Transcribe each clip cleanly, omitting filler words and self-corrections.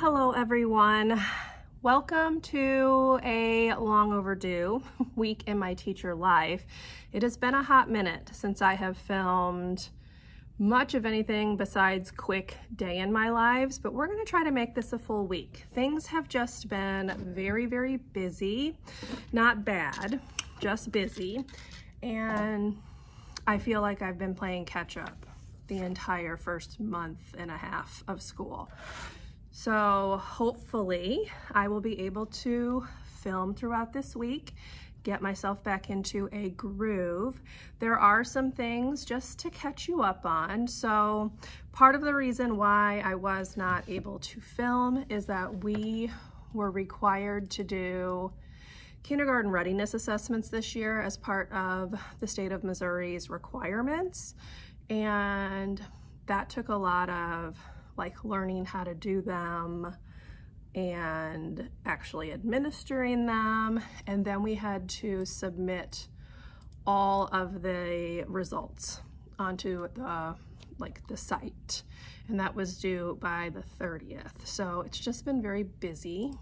Hello everyone. Welcome to a long overdue week in my teacher life. It has been a hot minute since I have filmed much of anything besides quick day in my lives, but we're going to try to make this a full week. Things have just been very, very busy. Not bad, just busy. And I feel like I've been playing catch up the entire first month and a half of school. So hopefully I will be able to film throughout this week, get myself back into a groove. There are some things just to catch you up on. So part of the reason why I was not able to film is that we were required to do kindergarten readiness assessments this year as part of the state of Missouri's requirements. And that took a lot of learning how to do them and actually administering them. And then we had to submit all of the results onto the site. And that was due by the 30th. So it's just been very busy.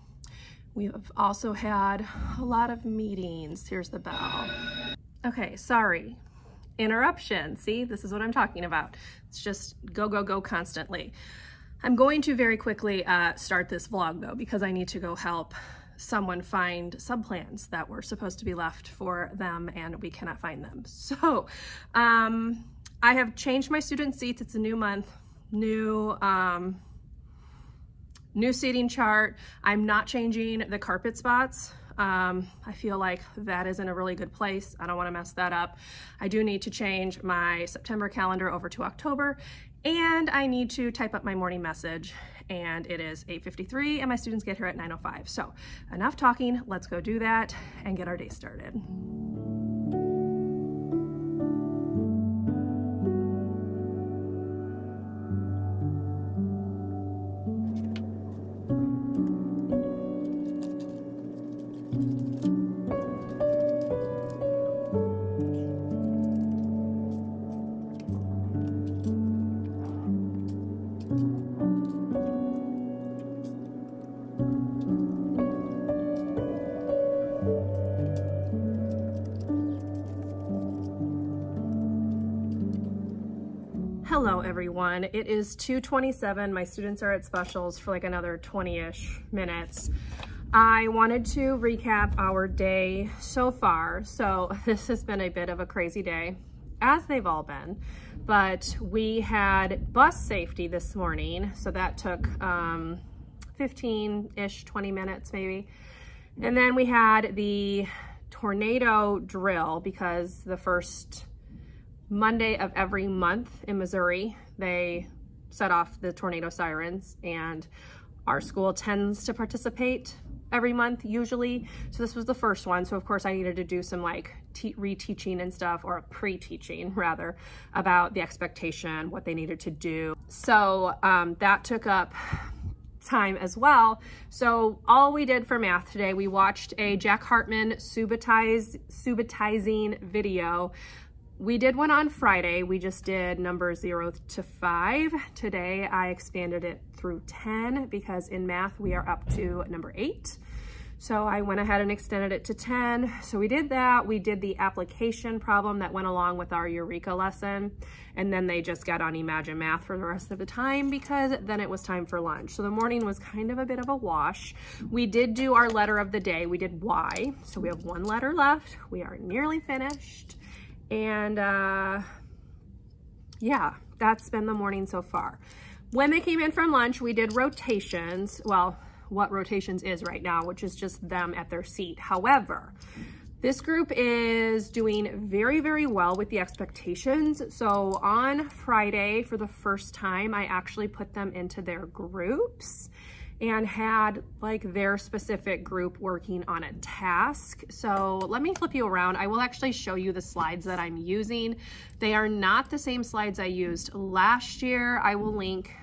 We have also had a lot of meetings. Here's the bell. Okay, sorry. Interruption. See, this is what I'm talking about. It's just go, go, go constantly. I'm going to very quickly start this vlog though, because I need to go help someone find subplans that were supposed to be left for them and we cannot find them. So I have changed my student seats. It's a new month, new seating chart. I'm not changing the carpet spots. I feel like that is in a really good place. I don't want to mess that up. I do need to change my September calendar over to October, and I need to type up my morning message, and it is 8:53 and my students get here at 9:05. So enough talking, let's go do that and get our day started. Hello everyone, it is 2:27. My students are at specials for another 20-ish minutes. I wanted to recap our day so far. So this has been a bit of a crazy day, as they've all been, but we had bus safety this morning. So that took 15-ish, 20 minutes maybe. And then we had the tornado drill, because the first Monday of every month in Missouri, they set off the tornado sirens, and our school tends to participate every month usually. So this was the first one. So of course I needed to do some reteaching and stuff, or pre-teaching rather, about the expectation, what they needed to do. So that took up time as well. So all we did for math today, we watched a Jack Hartman subitizing video. We did one on Friday. We just did numbers 0 to 5. Today I expanded it through 10 because in math we are up to number 8. So I went ahead and extended it to 10. So we did that. We did the application problem that went along with our Eureka lesson. And then they just got on Imagine Math for the rest of the time, because then it was time for lunch. So the morning was kind of a bit of a wash. We did do our letter of the day. We did Y. So we have one letter left. We are nearly finished. And yeah, that's been the morning so far. When they came in from lunch, we did rotations. Well, what rotations is right now, which is just them at their seat. However, this group is doing very, very well with the expectations. So on Friday, for the first time, I actually put them into their groups and had their specific group working on a task. So let me flip you around. I will actually show you the slides that I'm using. They are not the same slides I used last year. I will link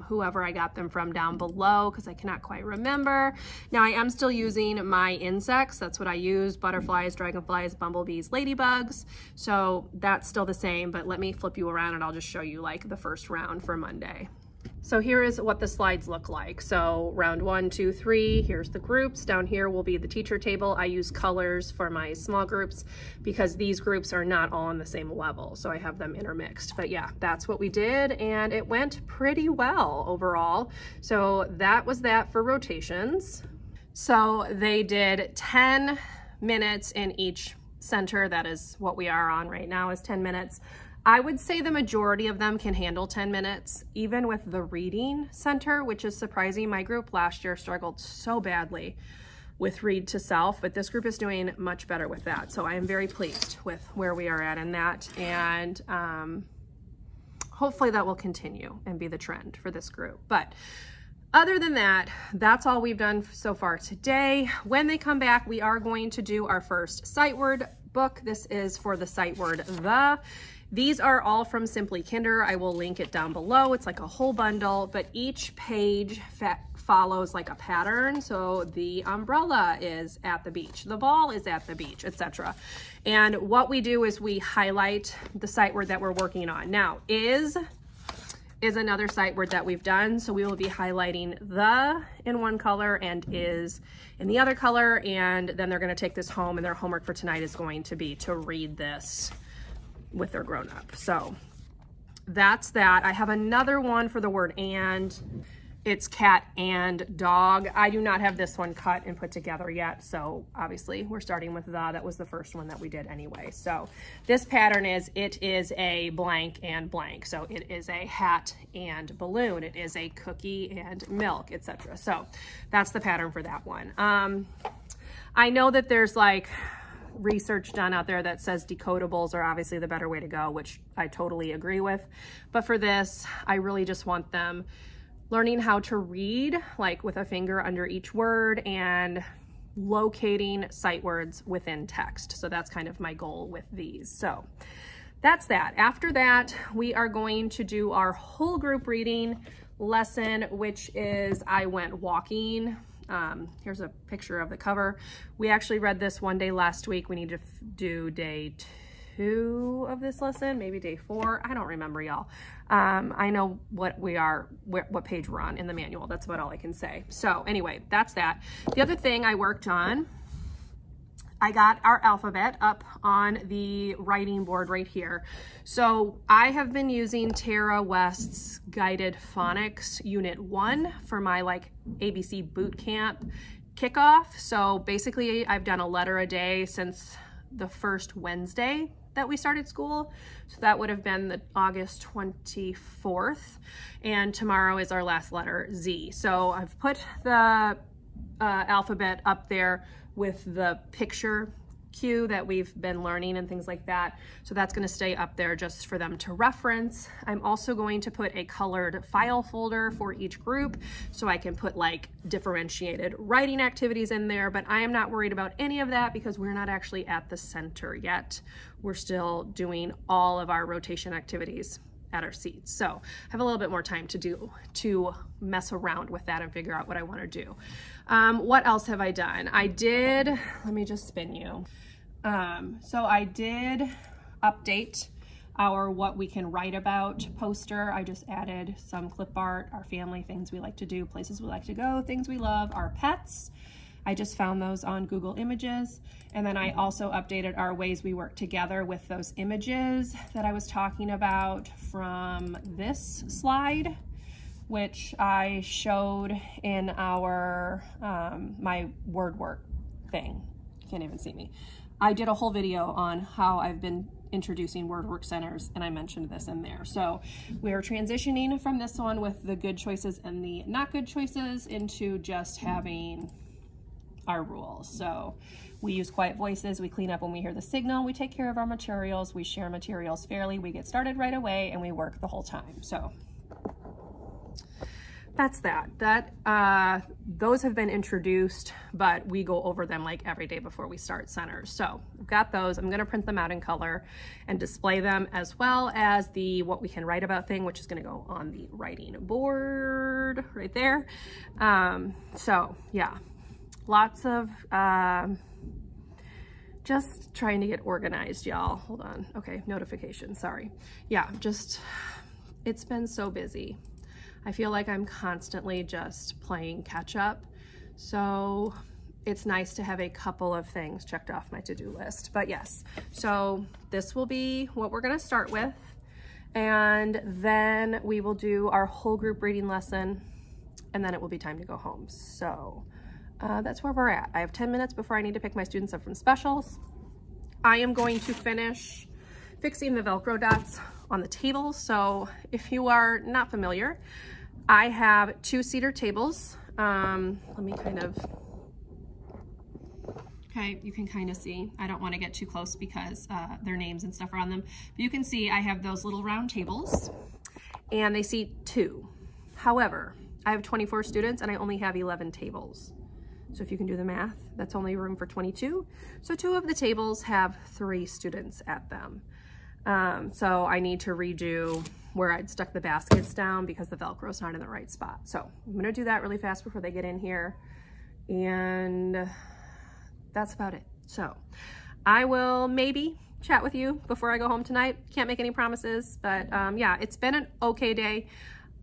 whoever I got them from down below, because I cannot quite remember. Now I am still using my insects. That's what I use: butterflies, dragonflies, bumblebees, ladybugs. So that's still the same, but let me flip you around and I'll just show you the first round for Monday. So here is what the slides look like. So round 1, 2, 3, here's the groups. Down here will be the teacher table. I use colors for my small groups because these groups are not all on the same level. So I have them intermixed. But yeah, that's what we did, and it went pretty well overall. So that was that for rotations. So they did 10 minutes in each center. That is what we are on right now, is 10 minutes. I would say the majority of them can handle 10 minutes, even with the reading center, which is surprising. My group last year struggled so badly with read to self, but this group is doing much better with that. So I am very pleased with where we are at in that. And hopefully that will continue and be the trend for this group. But other than that, that's all we've done so far today. When they come back, we are going to do our first sight word book. This is for the sight word the. These are all from Simply Kinder. I will link it down below. It's like a whole bundle, but each page follows like a pattern. So the umbrella is at the beach, the ball is at the beach, etc. And what we do is we highlight the sight word that we're working on. Now, is another sight word that we've done. So we will be highlighting the in one color and is in the other color. And then they're gonna take this home, and their homework for tonight is going to be to read this with their grown-up. So that's that. I have another one for the word and. It's cat and dog. I do not have this one cut and put together yet, so obviously we're starting with the. That was the first one that we did anyway. So this pattern is, it is a blank and blank. So it is a hat and balloon. It is a cookie and milk, etc. So that's the pattern for that one. I know that there's like research done out there that says decodables are obviously the better way to go, which I totally agree with. But for this, I really just want them learning how to read, like with a finger under each word, and locating sight words within text. So that's kind of my goal with these. So that's that. After that, we are going to do our whole group reading lesson, which is I Went Walking. Here's a picture of the cover. We actually read this one day last week. We need to do day 2 of this lesson, maybe day 4. I don't remember, y'all. I know what page we're on in the manual. That's about all I can say. So anyway, that's that. The other thing I worked on, I got our alphabet up on the writing board right here. So I have been using Tara West's Guided Phonics Unit 1 for my like ABC boot camp kickoff. So basically I've done a letter a day since the first Wednesday that we started school. So that would have been the August 24th. And tomorrow is our last letter, Z. So I've put the alphabet up there with the picture cue that we've been learning and things like that. So that's going to stay up there just for them to reference. I'm also going to put a colored file folder for each group so I can put like differentiated writing activities in there, but I am not worried about any of that because we're not actually at the center yet. We're still doing all of our rotation activities at our seats. So I have a little bit more time to mess around with that and figure out what I want to do. What else have I done? Let me just spin you. So I did update our What We Can Write About poster. I just added some clip art, our family, things we like to do, places we like to go, things we love, our pets. I just found those on Google Images. And then I also updated our ways we work together with those images that I was talking about from this slide, which I showed in our, my word work thing. You can't even see me. I did a whole video on how I've been introducing word work centers, and I mentioned this in there. So we're transitioning from this one with the good choices and the not good choices into just having our rules. So we use quiet voices, we clean up when we hear the signal, we take care of our materials, we share materials fairly, we get started right away, and we work the whole time. So that's that. Those have been introduced, but we go over them like every day before we start centers. So I've got those. I'm gonna print them out in color and display them, as well as the What We Can Write About thing, which is gonna go on the writing board right there. So yeah, lots of just trying to get organized, y'all. Hold on. Okay, notification, sorry. Yeah, just, it's been so busy. I feel like I'm constantly just playing catch up. So it's nice to have a couple of things checked off my to-do list. But yes, so this will be what we're gonna start with. And then we will do our whole group reading lesson, and then it will be time to go home. So that's where we're at. I have 10 minutes before I need to pick my students up from specials. I am going to finish fixing the Velcro dots on the tables. So if you are not familiar, I have 2 cedar tables. Let me okay, you can kind of see. I don't want to get too close because their names and stuff are on them. But you can see I have those little round tables and they seat 2. However, I have 24 students and I only have 11 tables. So if you can do the math, that's only room for 22. So 2 of the tables have 3 students at them. So I need to redo where I'd stuck the baskets down because the Velcro's not in the right spot. So I'm gonna do that really fast before they get in here. And that's about it. So I will maybe chat with you before I go home tonight. Can't make any promises, but yeah, it's been an okay day.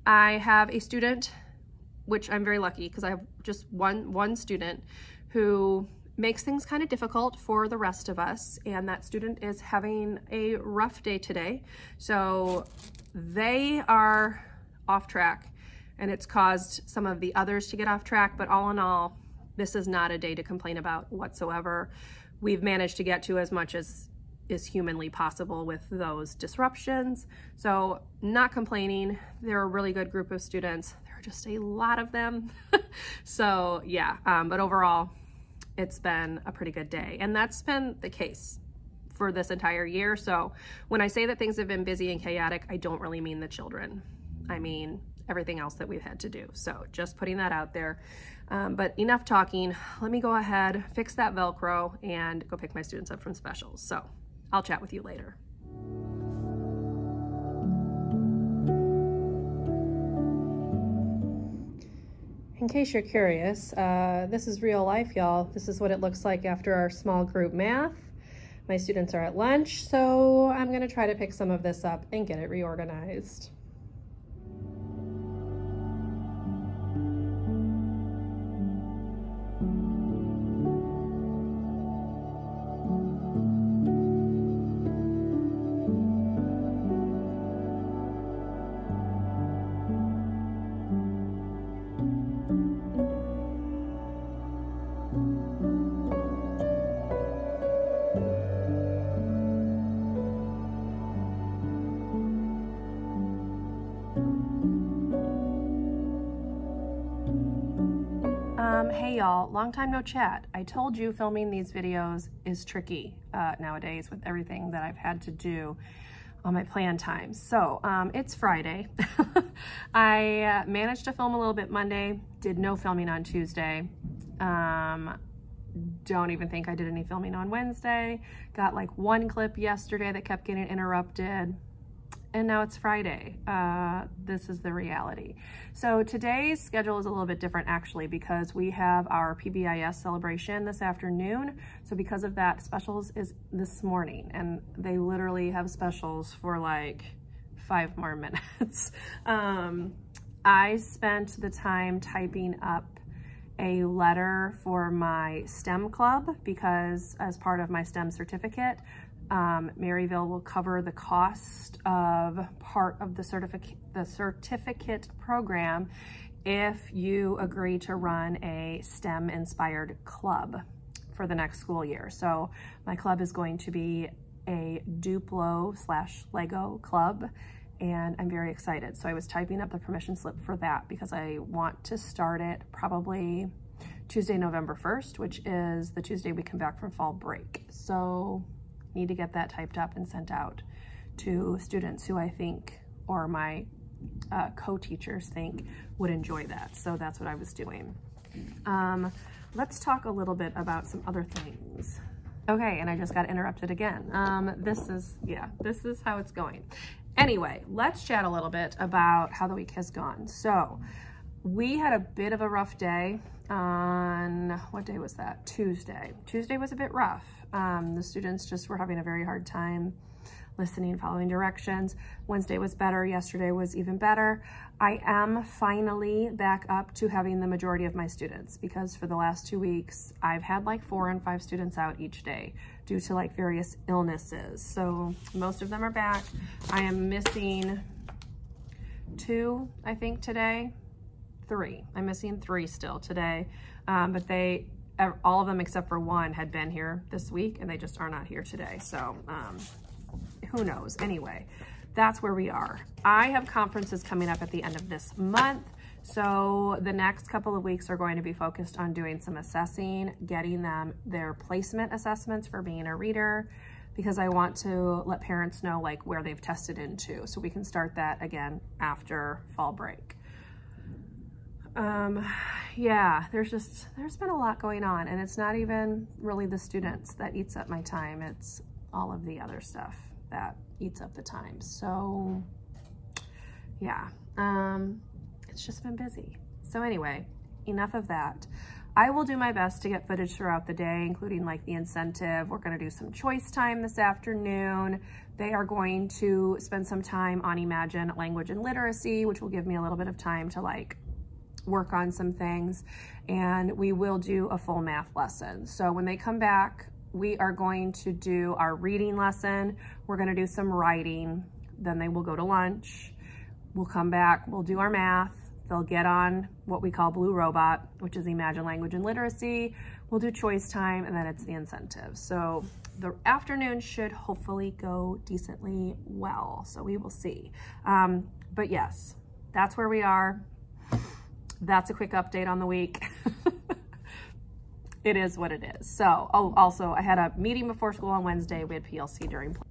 I have a student, which I'm very lucky because I have just one student who makes things kind of difficult for the rest of us, and that student is having a rough day today. So they are off track, and it's caused some of the others to get off track, but all in all, this is not a day to complain about whatsoever. We've managed to get to as much as is humanly possible with those disruptions. So not complaining. They're a really good group of students. There are just a lot of them. So yeah, but overall, it's been a pretty good day. And that's been the case for this entire year. So when I say that things have been busy and chaotic, I don't really mean the children. I mean everything else that we've had to do. So just putting that out there. But enough talking. Let me go ahead, fix that Velcro, and go pick my students up from specials. So I'll chat with you later. In case you're curious, this is real life, y'all. This is what it looks like after our small group math. My students are at lunch, so I'm gonna try to pick some of this up and get it reorganized. Hey y'all, long time no chat. I told you filming these videos is tricky nowadays with everything that I've had to do on my planned time. So it's Friday. I managed to film a little bit Monday, did no filming on Tuesday. Don't even think I did any filming on Wednesday. Got like 1 clip yesterday that kept getting interrupted. And now it's Friday. This is the reality. So today's schedule is a little bit different actually because we have our PBIS celebration this afternoon. So because of that, specials is this morning, and they literally have specials for like 5 more minutes. I spent the time typing up a letter for my STEM club because as part of my STEM certificate, Maryville will cover the cost of part of the certificate program if you agree to run a STEM inspired club for the next school year. So my club is going to be a Duplo/Lego club, and I'm very excited. So I was typing up the permission slip for that because I want to start it probably Tuesday, November 1st, which is the Tuesday we come back from fall break. So need to get that typed up and sent out to students who I think, or my co-teachers think, would enjoy that. So that's what I was doing. Let's talk a little bit about some other things. Okay, and I just got interrupted again. This is how it's going. Anyway, let's chat a little bit about how the week has gone. So we had a bit of a rough day on, what day was that? Tuesday. Tuesday was a bit rough. The students just were having a very hard time listening, following directions. Wednesday was better. Yesterday was even better. I am finally back up to having the majority of my students, because for the last 2 weeks, I've had like 4 and 5 students out each day due to like various illnesses. So most of them are back. I am missing 2, I think today, 3. I'm missing 3 still today, but all of them except for 1 had been here this week and they just are not here today. So who knows? Anyway, that's where we are. I have conferences coming up at the end of this month. So the next couple of weeks are going to be focused on doing some assessing, getting them their placement assessments for being a reader, because I want to let parents know like where they've tested into, so we can start that again after fall break. Yeah, there's been a lot going on, and it's not even really the students that eats up my time. It's all of the other stuff that eats up the time. So yeah, it's just been busy. So anyway, enough of that. I will do my best to get footage throughout the day, including like the incentive. We're gonna do some choice time this afternoon. They are going to spend some time on Imagine Language and Literacy, which will give me a little bit of time to like work on some things. And we will do a full math lesson. So when they come back, we are going to do our reading lesson. We're gonna do some writing. Then they will go to lunch. We'll come back, we'll do our math. They'll get on what we call Blue Robot, which is Imagine Language and Literacy. We'll do choice time, and then it's the incentive. So the afternoon should hopefully go decently well. So we will see. But yes, that's where we are. That's a quick update on the week. It is what it is. So, oh, also I had a meeting before school on Wednesday. We had PLC during play.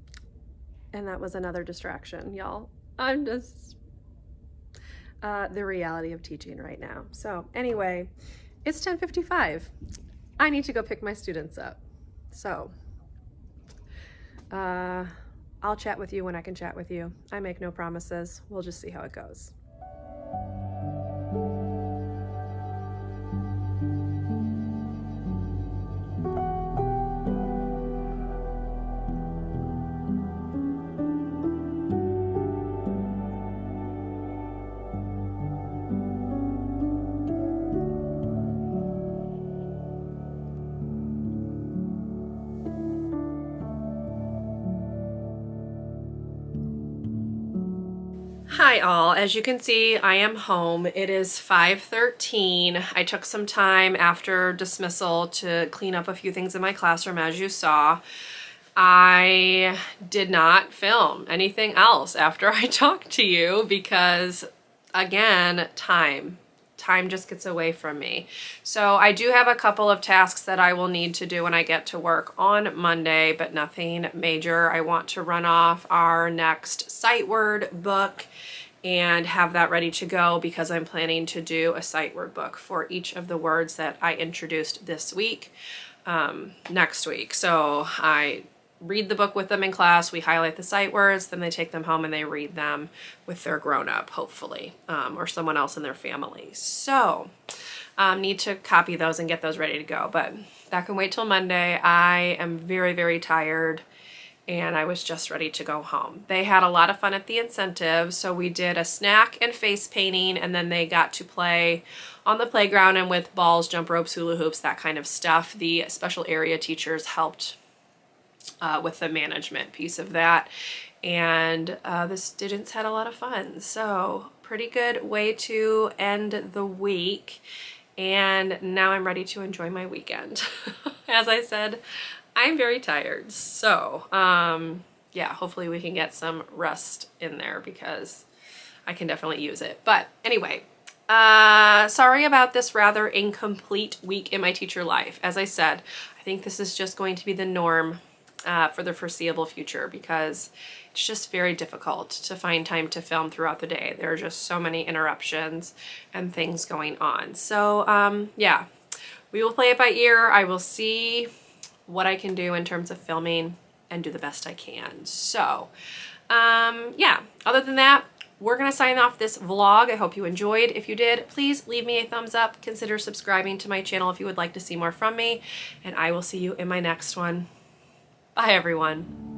And that was another distraction, y'all. I'm just the reality of teaching right now. So anyway, it's 10:55. I need to go pick my students up. So I'll chat with you when I can chat with you. I make no promises. We'll just see how it goes. Hi all, as you can see, I am home. It is 5:13. I took some time after dismissal to clean up a few things in my classroom, as you saw. I did not film anything else after I talked to you because, again, time just gets away from me. So I do have a couple of tasks that I will need to do when I get to work on Monday, but nothing major. I want to run off our next sight word book and have that ready to go because I'm planning to do a sight word book for each of the words that I introduced this week, next week. So I read the book with them in class, we highlight the sight words, then they take them home and they read them with their grown-up, hopefully, or someone else in their family. So need to copy those and get those ready to go, but that can wait till Monday. I am very, very tired and I was just ready to go home. They had a lot of fun at the incentive, so we did a snack and face painting, and then they got to play on the playground and with balls, jump ropes, hula hoops, that kind of stuff. The special area teachers helped with the management piece of that, and the students had a lot of fun. So pretty good way to end the week, and now I'm ready to enjoy my weekend. As I said, I'm very tired, so yeah, hopefully we can get some rest in there because I can definitely use it. But anyway, sorry about this rather incomplete week in my teacher life. As I said, I think this is just going to be the norm for the foreseeable future because it's just very difficult to find time to film throughout the day. There are just so many interruptions and things going on. So yeah, we will play it by ear. I will see what I can do in terms of filming and do the best I can. So yeah, other than that, we're gonna sign off this vlog. I hope you enjoyed. If you did, please leave me a thumbs up. Consider subscribing to my channel if you would like to see more from me, and I will see you in my next one. Bye everyone.